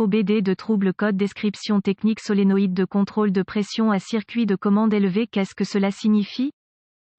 OBD de trouble code description technique solénoïde de contrôle de pression à circuit de commande élevé. Qu'est-ce que cela signifie?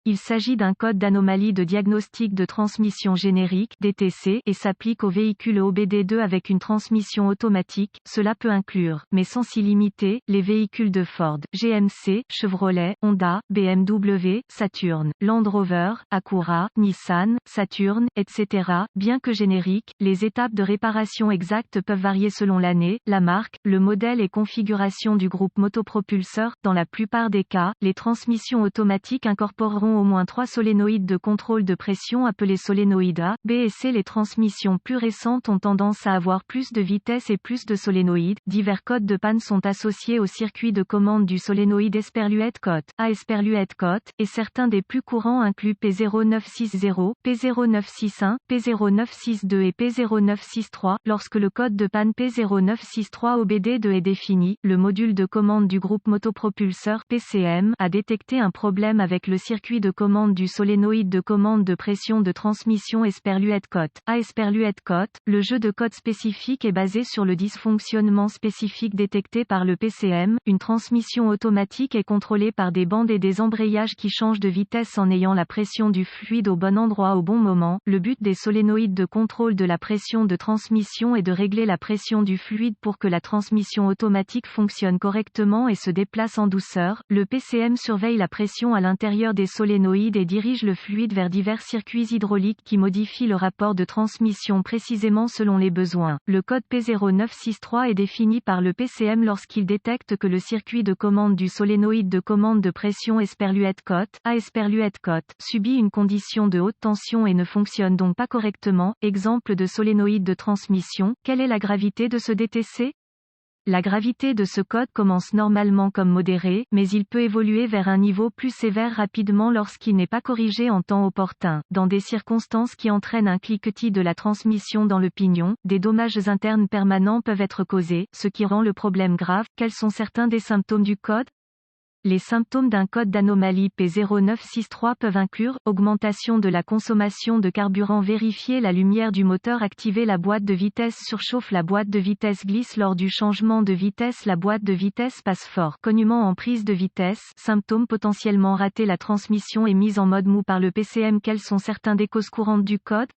Il s'agit d'un code d'anomalie de diagnostic de transmission générique (DTC) et s'applique aux véhicules OBD2 avec une transmission automatique. Cela peut inclure, mais sans s'y limiter, les véhicules de Ford, GMC, Chevrolet, Honda, BMW, Saturn, Land Rover, Acura, Nissan, Saturn, etc. Bien que génériques, les étapes de réparation exactes peuvent varier selon l'année, la marque, le modèle et configuration du groupe motopropulseur. Dans la plupart des cas, les transmissions automatiques incorporeront au moins 3 solénoïdes de contrôle de pression appelés solénoïdes A, B et C. Les transmissions plus récentes ont tendance à avoir plus de vitesse et plus de solénoïdes. Divers codes de panne sont associés au circuit de commande du solénoïde Esperluette Cote A Esperluette Cote, et certains des plus courants incluent P0960, P0961, P0962 et P0963. Lorsque le code de panne P0963 OBD2 est défini, le module de commande du groupe motopropulseur PCM a détecté un problème avec le circuit de commande du solénoïde de commande de pression de transmission Esperluette Cote A Esperluette Cote. Le jeu de code spécifique est basé sur le dysfonctionnement spécifique détecté par le PCM. Une transmission automatique est contrôlée par des bandes et des embrayages qui changent de vitesse en ayant la pression du fluide au bon endroit au bon moment. Le but des solénoïdes de contrôle de la pression de transmission est de régler la pression du fluide pour que la transmission automatique fonctionne correctement et se déplace en douceur. Le PCM surveille la pression à l'intérieur des solénoïdes et dirige le fluide vers divers circuits hydrauliques qui modifient le rapport de transmission précisément selon les besoins. Le code P0963 est défini par le PCM lorsqu'il détecte que le circuit de commande du solénoïde de commande de pression Esperluette Cote A Esperluette Cote subit une condition de haute tension et ne fonctionne donc pas correctement. Exemple de solénoïde de transmission. Quelle est la gravité de ce DTC? La gravité de ce code commence normalement comme modéré, mais il peut évoluer vers un niveau plus sévère rapidement lorsqu'il n'est pas corrigé en temps opportun. Dans des circonstances qui entraînent un cliquetis de la transmission dans le pignon, des dommages internes permanents peuvent être causés, ce qui rend le problème grave. Quels sont certains des symptômes du code? Les symptômes d'un code d'anomalie P0963 peuvent inclure augmentation de la consommation de carburant, vérifier la lumière du moteur, activer la boîte de vitesse, surchauffe, la boîte de vitesse glisse lors du changement de vitesse, la boîte de vitesse passe fort, cognement en prise de vitesse, symptômes potentiellement ratés, la transmission est mise en mode mou par le PCM. Quelles sont certaines des causes courantes du code?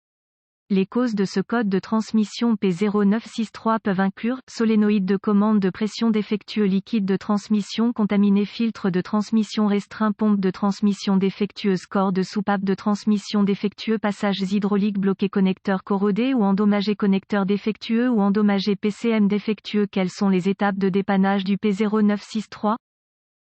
Les causes de ce code de transmission P0963 peuvent inclure solénoïde de commande de pression défectueux, liquide de transmission contaminé, filtre de transmission restreint, pompe de transmission défectueuse, corps de soupape de transmission défectueux, passages hydrauliques bloqués, connecteur corrodé ou endommagé, connecteur défectueux ou endommagé, PCM défectueux. Quelles sont les étapes de dépannage du P0963?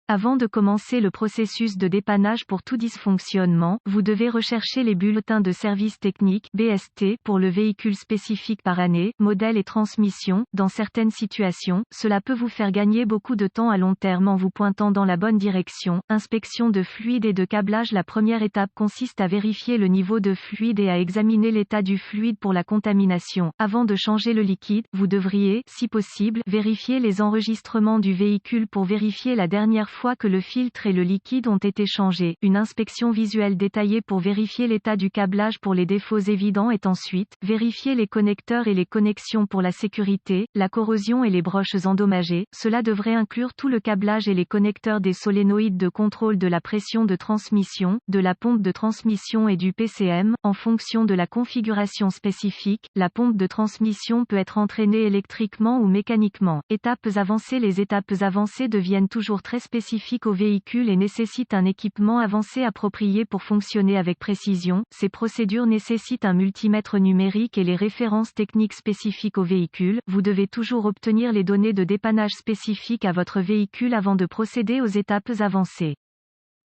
Avant de commencer le processus de dépannage pour tout dysfonctionnement, vous devez rechercher les bulletins de service technique (BST) pour le véhicule spécifique par année, modèle et transmission. Dans certaines situations, cela peut vous faire gagner beaucoup de temps à long terme en vous pointant dans la bonne direction. Inspection de fluide et de câblage. La première étape consiste à vérifier le niveau de fluide et à examiner l'état du fluide pour la contamination. Avant de changer le liquide, vous devriez, si possible, vérifier les enregistrements du véhicule pour vérifier la dernière fois que le filtre et le liquide ont été changés. Une inspection visuelle détaillée pour vérifier l'état du câblage pour les défauts évidents est ensuite vérifier les connecteurs et les connexions pour la sécurité, la corrosion et les broches endommagées. Cela devrait inclure tout le câblage et les connecteurs des solénoïdes de contrôle de la pression de transmission, de la pompe de transmission et du PCM. En fonction de la configuration spécifique, la pompe de transmission peut être entraînée électriquement ou mécaniquement. Étapes avancées. Les étapes avancées deviennent toujours très spécifiques au véhicule et nécessitent un équipement avancé approprié pour fonctionner avec précision. Ces procédures nécessitent un multimètre numérique et les références techniques spécifiques au véhicule. Vous devez toujours obtenir les données de dépannage spécifiques à votre véhicule avant de procéder aux étapes avancées.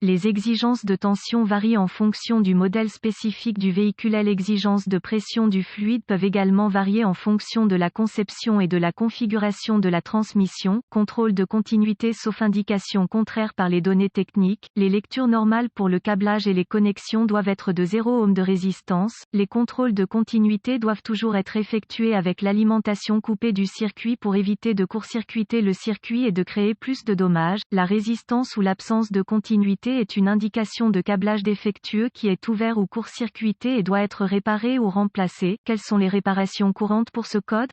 Les exigences de tension varient en fonction du modèle spécifique du véhicule. Les exigences de pression du fluide peuvent également varier en fonction de la conception et de la configuration de la transmission. Contrôle de continuité sauf indication contraire par les données techniques. Les lectures normales pour le câblage et les connexions doivent être de 0 ohm de résistance. Les contrôles de continuité doivent toujours être effectués avec l'alimentation coupée du circuit pour éviter de court-circuiter le circuit et de créer plus de dommages. La résistance ou l'absence de continuité est une indication de câblage défectueux qui est ouvert ou court-circuité et doit être réparé ou remplacé. Quelles sont les réparations courantes pour ce code?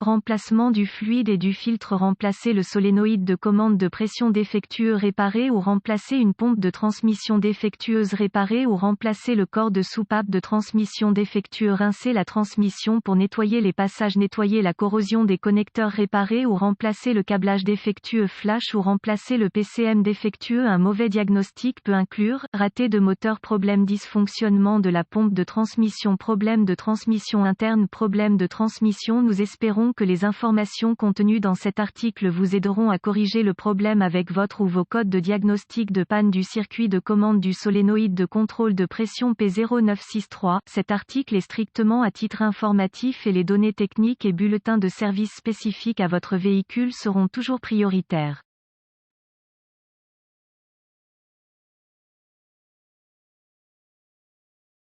Remplacement du fluide et du filtre. Remplacer le solénoïde de commande de pression défectueux. Réparer ou remplacer une pompe de transmission défectueuse. Réparer ou remplacer le corps de soupape de transmission défectueux. Rincer la transmission pour nettoyer les passages. Nettoyer la corrosion des connecteurs. Réparer ou remplacer le câblage défectueux. Flash ou remplacer le PCM défectueux. Un mauvais diagnostic peut inclure raté de moteur, problème, dysfonctionnement de la pompe de transmission, problème de transmission interne, problème de transmission. Nous espérons que les informations contenues dans cet article vous aideront à corriger le problème avec votre ou vos codes de diagnostic de panne du circuit de commande du solénoïde de contrôle de pression P0963. Cet article est strictement à titre informatif et les données techniques et bulletins de service spécifiques à votre véhicule seront toujours prioritaires.